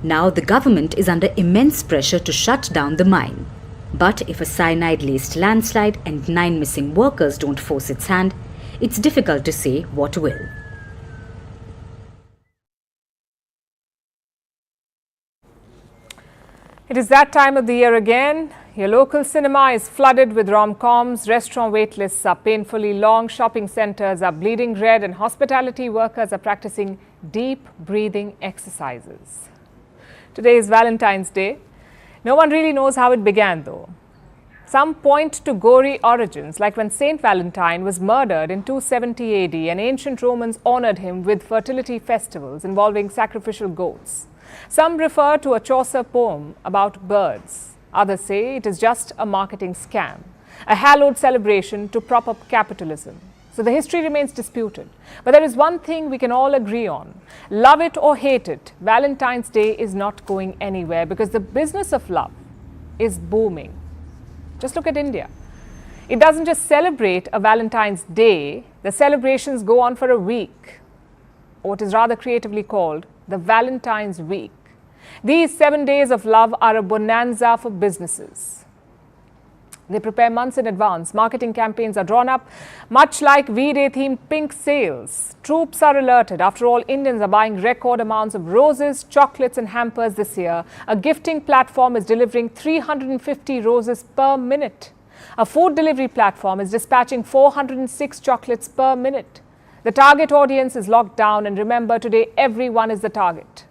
Now the government is under immense pressure to shut down the mine. But if a cyanide-laced landslide and 9 missing workers don't force its hand, it's difficult to say what will. It is that time of the year again. Your local cinema is flooded with rom-coms, restaurant wait lists are painfully long, shopping centres are bleeding red, and hospitality workers are practicing deep breathing exercises. Today is Valentine's Day. No one really knows how it began though. Some point to gory origins, like when Saint Valentine was murdered in 270 AD and ancient Romans honored him with fertility festivals involving sacrificial goats. Some refer to a Chaucer poem about birds. Others say it is just a marketing scam, a hallowed celebration to prop up capitalism. So the history remains disputed. But there is one thing we can all agree on. Love it or hate it, Valentine's Day is not going anywhere because the business of love is booming. Just look at India. It doesn't just celebrate a Valentine's Day, the celebrations go on for a week, or what is rather creatively called the Valentine's Week. These 7 days of love are a bonanza for businesses. They prepare months in advance. Marketing campaigns are drawn up, much like V-Day themed pink sales. Troops are alerted. After all, Indians are buying record amounts of roses, chocolates and hampers this year. A gifting platform is delivering 350 roses per minute. A food delivery platform is dispatching 406 chocolates per minute. The target audience is locked down, and remember, today everyone is the target.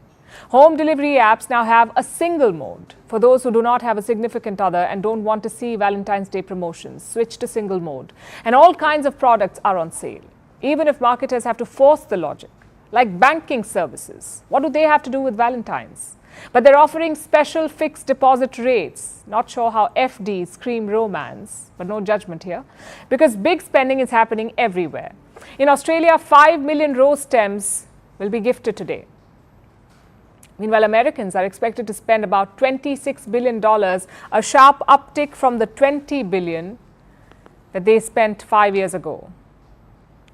Home delivery apps now have a single mode. For those who do not have a significant other and don't want to see Valentine's Day promotions, switch to single mode. And all kinds of products are on sale. Even if marketers have to force the logic, like banking services, what do they have to do with Valentine's? But they're offering special fixed deposit rates. Not sure how FDs scream romance, but no judgment here, because big spending is happening everywhere. In Australia, 5 million rose stems will be gifted today. Meanwhile, Americans are expected to spend about $26 billion, a sharp uptick from the $20 billion that they spent 5 years ago.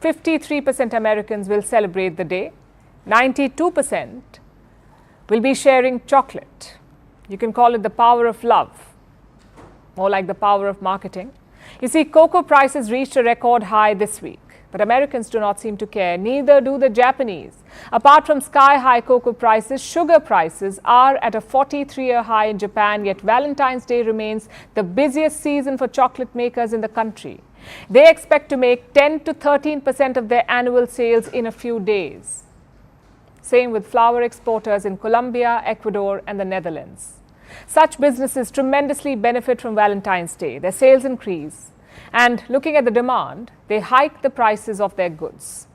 53% Americans will celebrate the day. 92% will be sharing chocolate. You can call it the power of love, more like the power of marketing. You see, cocoa prices reached a record high this week. But Americans do not seem to care, neither do the Japanese. Apart from sky-high cocoa prices, sugar prices are at a 43-year high in Japan, yet Valentine's Day remains the busiest season for chocolate makers in the country. They expect to make 10 to 13% of their annual sales in a few days. Same with flower exporters in Colombia, Ecuador and the Netherlands. Such businesses tremendously benefit from Valentine's Day. Their sales increase. And looking at the demand, they hike the prices of their goods.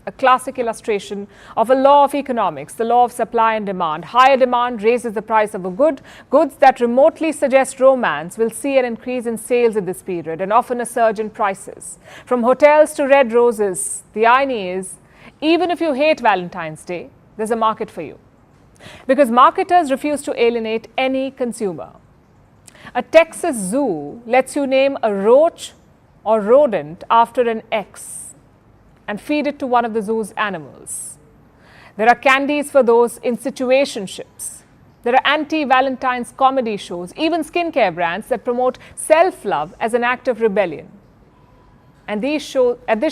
A classic illustration of a law of economics, the law of supply and demand. Higher demand raises the price of a good. Goods that remotely suggest romance will see an increase in sales in this period and often a surge in prices. From hotels to red roses, the irony is, even if you hate Valentine's Day, there's a market for you. Because marketers refuse to alienate any consumer. A Texas zoo lets you name a roach or rodent after an ex and feed it to one of the zoo's animals. There are candies for those in situationships. There are anti-Valentine's comedy shows, even skincare brands that promote self-love as an act of rebellion. And this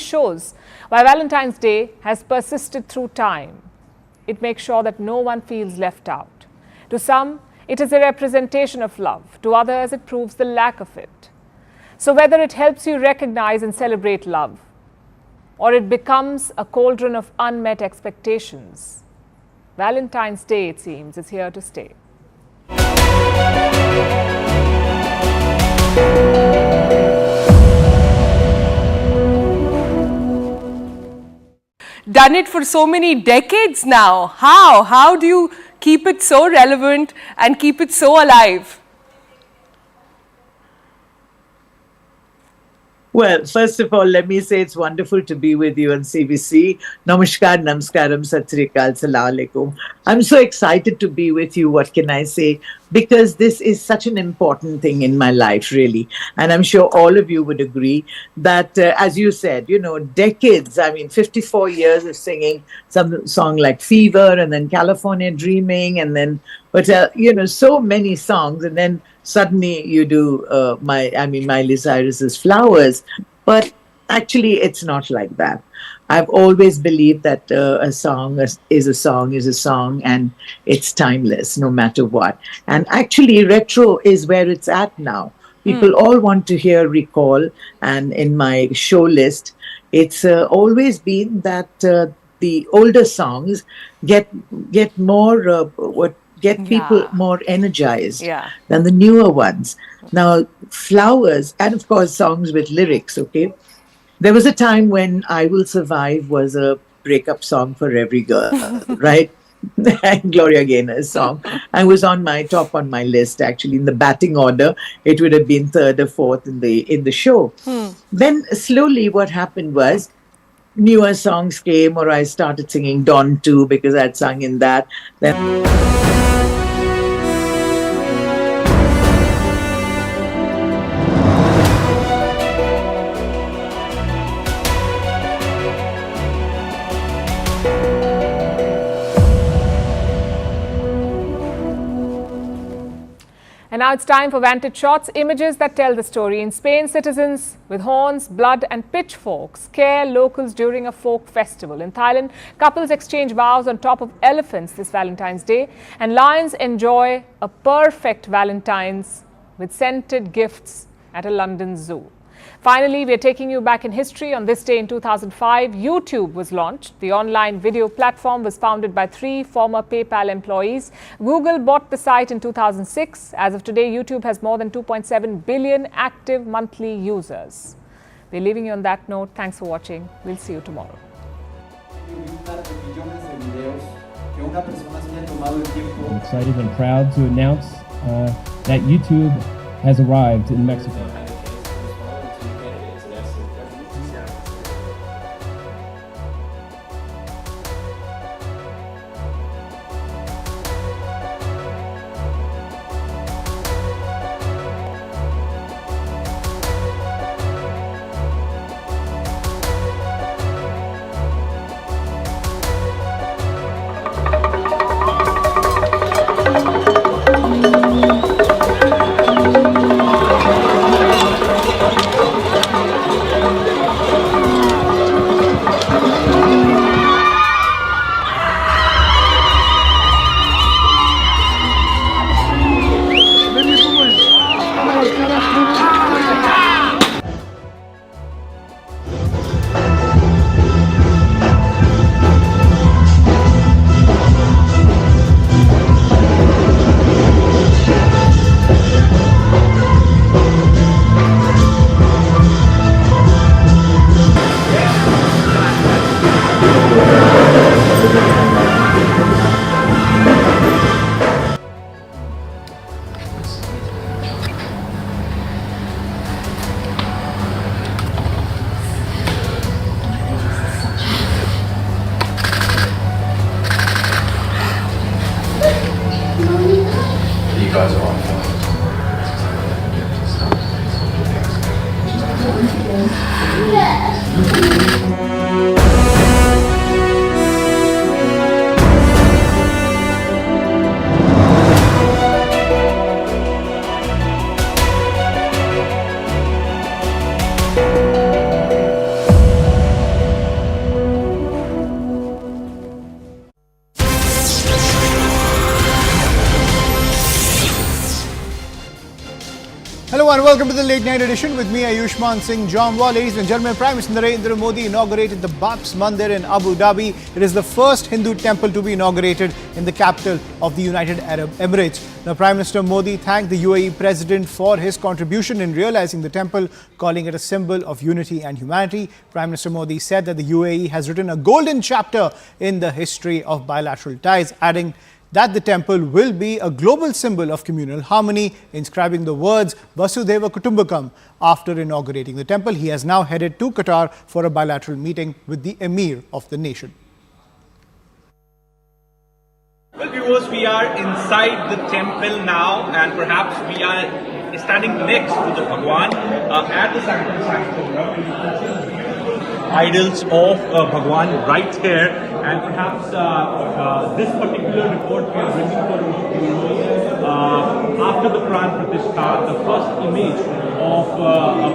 shows why Valentine's Day has persisted through time. It makes sure that no one feels left out. To some, it is a representation of love. To others, it proves the lack of it. So whether it helps you recognize and celebrate love, or it becomes a cauldron of unmet expectations, Valentine's Day, it seems, is here to stay. Done it for so many decades now. How do you keep it so relevant and keep it so alive? Well, first of all, let me say it's wonderful to be with you on CBC. Namaskar, namaskaram, sat sri akal, salam alaikum. I'm so excited to be with you, what can I say? Because this is such an important thing in my life, really. And I'm sure all of you would agree that, as you said, you know, decades, 54 years of singing some song like Fever and then California Dreaming and then, so many songs. And then suddenly you do Miley Cyrus's Flowers. But actually, it's not like that. I've always believed that a song is a song and it's timeless no matter what. And actually, retro is where it's at now. People all want to hear recall. And in my show list, it's always been that the older songs get more get people more energized Yeah. than the newer ones. Now, flowers, and of course, songs with lyrics, okay? There was a time when I Will Survive was a breakup song for every girl, right? Gloria Gaynor's song. I was on my list, actually. In the batting order, it would have been third or fourth in the show. Then slowly what happened was newer songs came, or I started singing Dawn 2 because I'd sung in that. Then And now it's time for Vantage Shots, images that tell the story. In Spain, citizens with horns, blood and pitchforks scare locals during a folk festival. In Thailand, couples exchange vows on top of elephants this Valentine's Day. And lions enjoy a perfect Valentine's with scented gifts at a London zoo. Finally, we are taking you back in history. On this day in 2005, YouTube was launched. The online video platform was founded by 3 former PayPal employees. Google bought the site in 2006. As of today, YouTube has more than 2.7 billion active monthly users. We're leaving you on that note. Thanks for watching. We'll see you tomorrow. I'm excited and proud to announce that YouTube has arrived in Mexico. Hello and welcome to the late night edition with me, Ayushman Singh Jamwa. Ladies and gentlemen, Prime Minister Narendra Modi inaugurated the BAPS Mandir in Abu Dhabi. It is the first Hindu temple to be inaugurated in the capital of the United Arab Emirates. Now, Prime Minister Modi thanked the UAE President for his contribution in realizing the temple, calling it a symbol of unity and humanity. Prime Minister Modi said that the UAE has written a golden chapter in the history of bilateral ties, adding that the temple will be a global symbol of communal harmony, inscribing the words Vasudhaiva Kutumbakam after inaugurating the temple. He has now headed to Qatar for a bilateral meeting with the Emir of the nation. Well, viewers, we are inside the temple now, and perhaps we are standing next to the Bhagwan at the Sanctions. Idols of Bhagwan right here, and perhaps this particular report we are bringing for you after the Pran Pratishtha, the first image of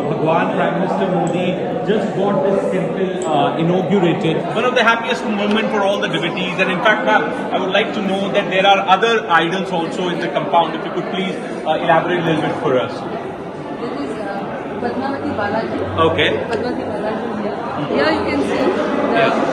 Bhagwan. Prime Minister Modi just got this temple inaugurated. One of the happiest moments for all the devotees, and in fact, ma'am, I would like to know that there are other idols also in the compound. If you could please elaborate a little bit for us. Padmavati Balaji. Okay. Padmavati Balaji here. Here you can see